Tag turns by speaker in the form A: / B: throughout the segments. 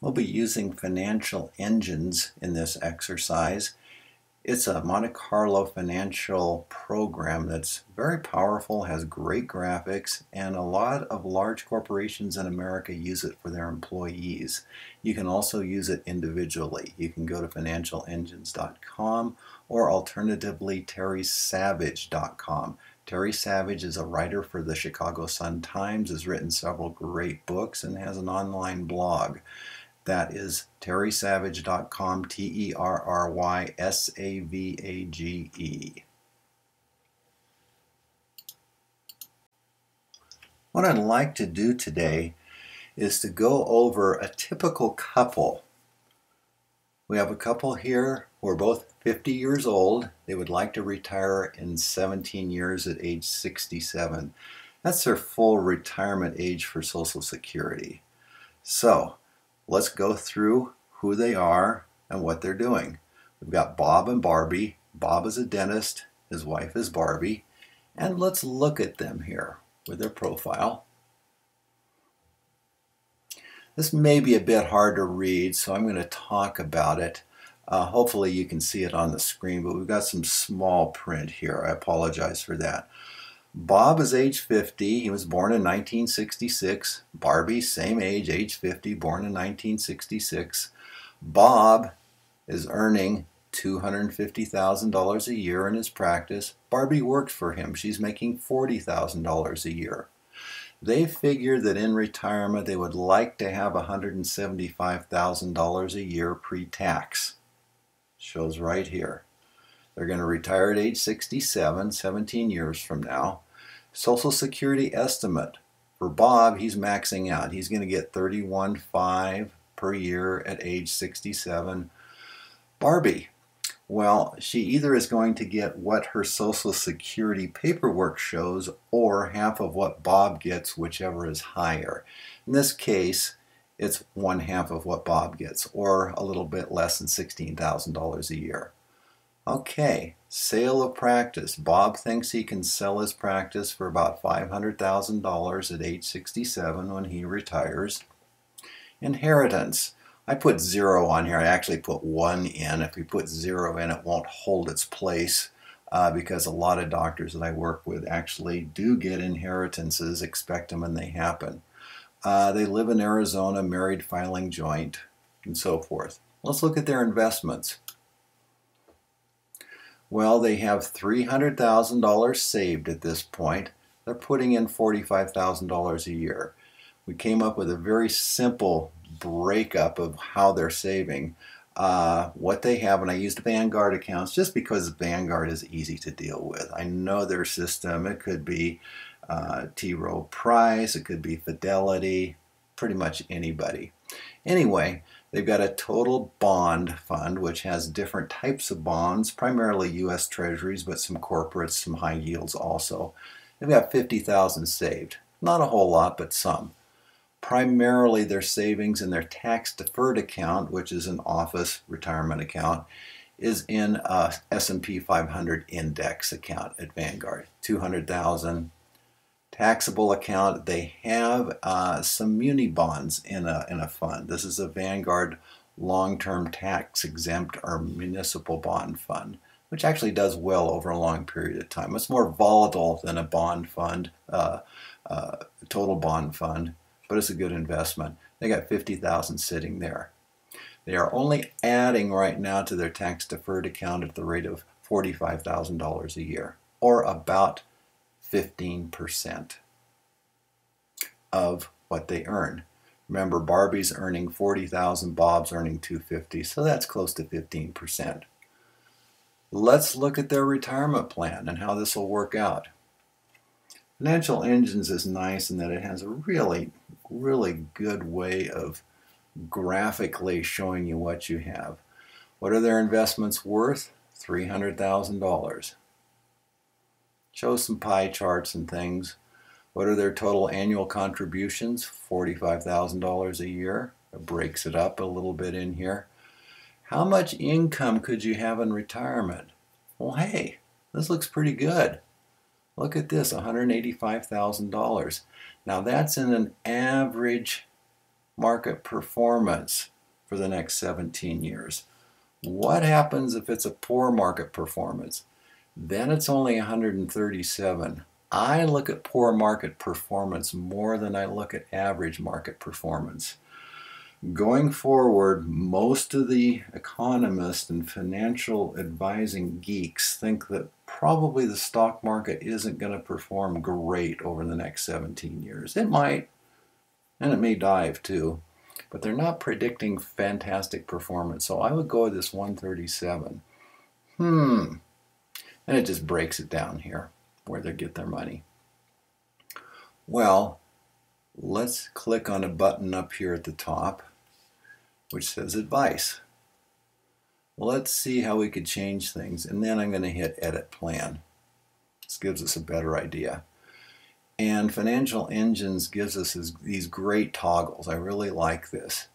A: We'll be using financial engines in this exercise. It's a Monte Carlo financial program that's very powerful, has great graphics, and a lot of large corporations in America use it for their employees. You can also use it individually. You can go to financialengines.com or alternatively terrysavage.com. Terry Savage is a writer for the Chicago Sun-Times, has written several great books, and has an online blog. That is terrysavage.com, TerrySavage. What I'd like to do today is to go over a typical couple. We have a couple here who are both 50 years old. They would like to retire in 17 years at age 67. That's their full retirement age for Social Security. So let's go through who they are and what they're doing. We've got Bob and Barbie. Bob is a dentist. His wife is Barbie. And let's look at them here with their profile. This may be a bit hard to read, so I'm going to talk about it. Hopefully you can see it on the screen, but we've got some small print here. I apologize for that. Bob is age 50. He was born in 1966. Barbie, same age 50, born in 1966. Bob is earning $250,000 a year in his practice. Barbie works for him. She's making $40,000 a year. They figure that in retirement they would like to have $175,000 a year pre-tax. Shows right here. They're going to retire at age 67, 17 years from now. Social Security estimate. For Bob, he's maxing out. He's going to get $31,500 per year at age 67. Barbie, well, she either is going to get what her Social Security paperwork shows or half of what Bob gets, whichever is higher. In this case, it's 1/2 of what Bob gets, or a little bit less than $16,000 a year. Okay, sale of practice. Bob thinks he can sell his practice for about $500,000 at age 67 when he retires. Inheritance. I put 0 on here. I actually put 1 in. If we put 0 in, it won't hold its place because a lot of doctors that I work with actually do get inheritances, expect them, and they happen. They live in Arizona, married, filing joint, and so forth. Let's look at their investments. Well, they have $300,000 saved at this point. They're putting in $45,000 a year. We came up with a very simple breakup of how they're saving. What they have, and I used Vanguard accounts just because Vanguard is easy to deal with. I know their system. It could be T. Rowe Price, it could be Fidelity, pretty much anybody. Anyway, they've got a total bond fund which has different types of bonds, primarily U.S. Treasuries, but some corporates, some high yields also. They've got $50,000 saved. Not a whole lot, but some. Primarily their savings in their tax-deferred account, which is an office retirement account, is in a S&P 500 index account at Vanguard. $200,000. Taxable account, they have some muni bonds in a fund. This is a Vanguard long-term tax-exempt or municipal bond fund, which actually does well over a long period of time. It's more volatile than a bond fund, total bond fund, but it's a good investment. They got $50,000 sitting there. They are only adding right now to their tax-deferred account at the rate of $45,000 a year, or about 15% of what they earn. Remember, Barbie's earning $40,000, Bob's earning $250,000, so that's close to 15%. Let's look at their retirement plan and how this will work out. Financial Engines is nice in that it has a really good way of graphically showing you what you have. What are their investments worth? $300,000. Shows some pie charts and things. What are their total annual contributions? $45,000 a year. It breaks it up a little bit in here. How much income could you have in retirement? Well, hey, this looks pretty good. Look at this, $185,000. Now that's in an average market performance for the next 17 years. What happens if it's a poor market performance? Then it's only 137. I look at poor market performance more than I look at average market performance. Going forward, most of the economists and financial advising geeks think that probably the stock market isn't going to perform great over the next 17 years. It might, and it may dive too, but they're not predicting fantastic performance. So I would go with this 137. And it just breaks it down here where they get their money. Well, let's click on a button up here at the top which says advice. Let's see how we could change things, and then I'm going to hit edit plan. This gives us a better idea. And Financial Engines gives us these great toggles. I really like this.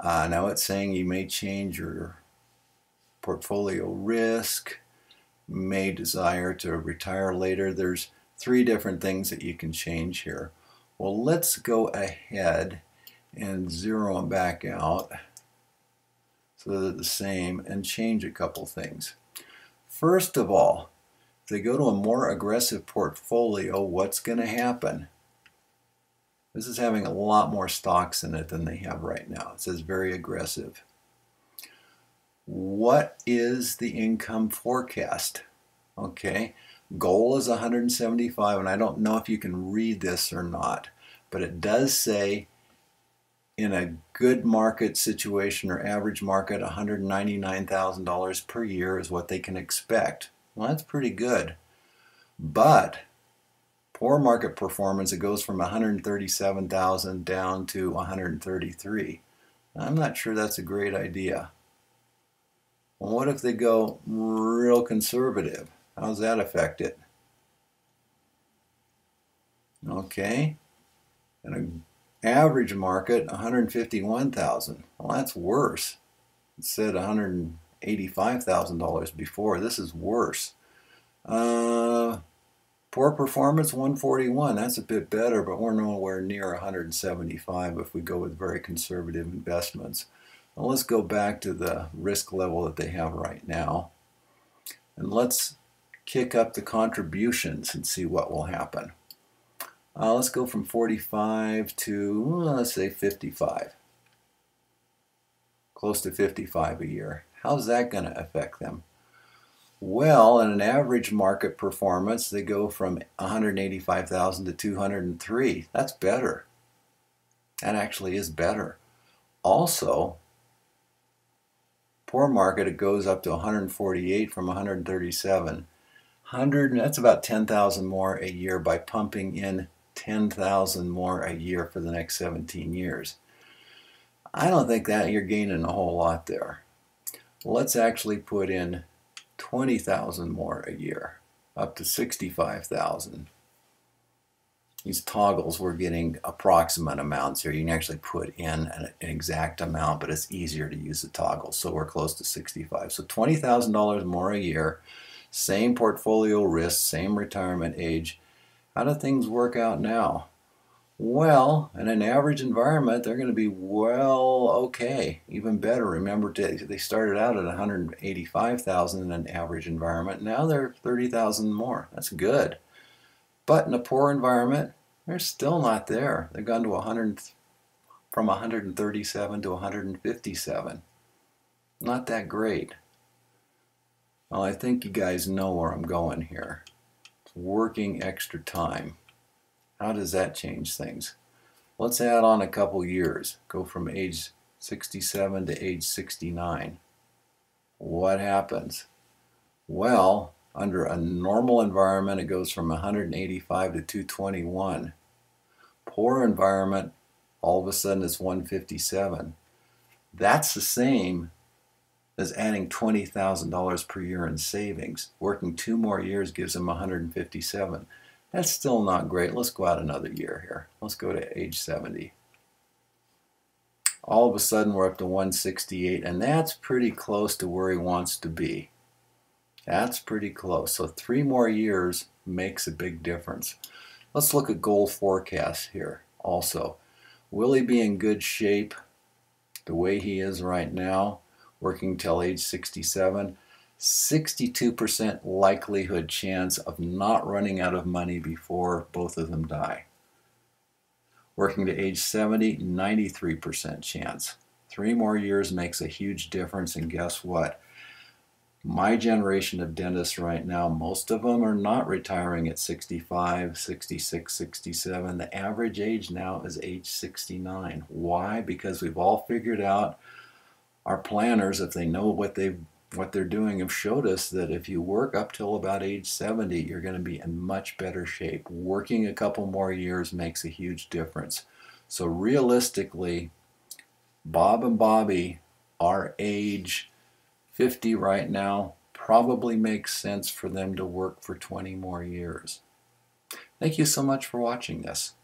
A: Now it's saying you may change your portfolio risk, may desire to retire later. There's 3 different things that you can change here. Well, let's go ahead and zero them back out so they're the same and change a couple things. First of all, if they go to a more aggressive portfolio, what's going to happen? This is having a lot more stocks in it than they have right now. It says very aggressive. What is the income forecast? Okay, goal is 175, and I don't know if you can read this or not, but it does say in a good market situation or average market, $199,000 per year is what they can expect. Well, that's pretty good. But poor market performance, it goes from 137,000 down to 133. I'm not sure that's a great idea. Well, what if they go real conservative? How does that affect it? Okay, and an average market, 151,000. Well, that's worse. It said $185,000 before. This is worse. Poor performance, 141. That's a bit better, but we're nowhere near 175 if we go with very conservative investments. Well, let's go back to the risk level that they have right now. And let's kick up the contributions and see what will happen. Let's go from 45 to, let's say 55. Close to 55 a year. How's that going to affect them? Well, in an average market performance, they go from 185,000 to 203. That's better. That actually is better. Also, poor market, it goes up to 148 from 137. That's about 10,000 more a year by pumping in 10,000 more a year for the next 17 years. I don't think that you're gaining a whole lot there. Let's actually put in 20,000 more a year, up to 65,000. These toggles, we're getting approximate amounts here. You can actually put in an exact amount, but it's easier to use the toggle. So we're close to 65. So $20,000 more a year, same portfolio risk, same retirement age. How do things work out now? Well, in an average environment, they're going to be well okay, even better. Remember, they started out at 185,000 in an average environment. Now they're 30,000 more. That's good. But in a poor environment, they're still not there. They've gone to 100, from 137 to 157. Not that great. Well, I think you guys know where I'm going here. It's working extra time. How does that change things? Let's add on a couple years. Go from age 67 to age 69. What happens? Well, under a normal environment, it goes from 185 to 221. Poor environment, all of a sudden it's 157. That's the same as adding $20,000 per year in savings. Working 2 more years gives them 157. That's still not great. Let's go out another year here. Let's go to age 70. All of a sudden we're up to 168, and that's pretty close to where he wants to be. That's pretty close. So 3 more years makes a big difference. Let's look at goal forecasts here also. Will he be in good shape the way he is right now, working till age 67, 62% likelihood chance of not running out of money before both of them die. Working to age 70, 93% chance. 3 more years makes a huge difference, and guess what? My generation of dentists right now, most of them are not retiring at 65, 66, 67. The average age now is age 69. Why? Because we've all figured out, our planners, if they know what they're doing, have showed us that if you work up till about age 70, you're going to be in much better shape. Working a couple more years makes a huge difference. So realistically, Bob and Bobby, our age 50 right now, probably makes sense for them to work for 20 more years. Thank you so much for watching this.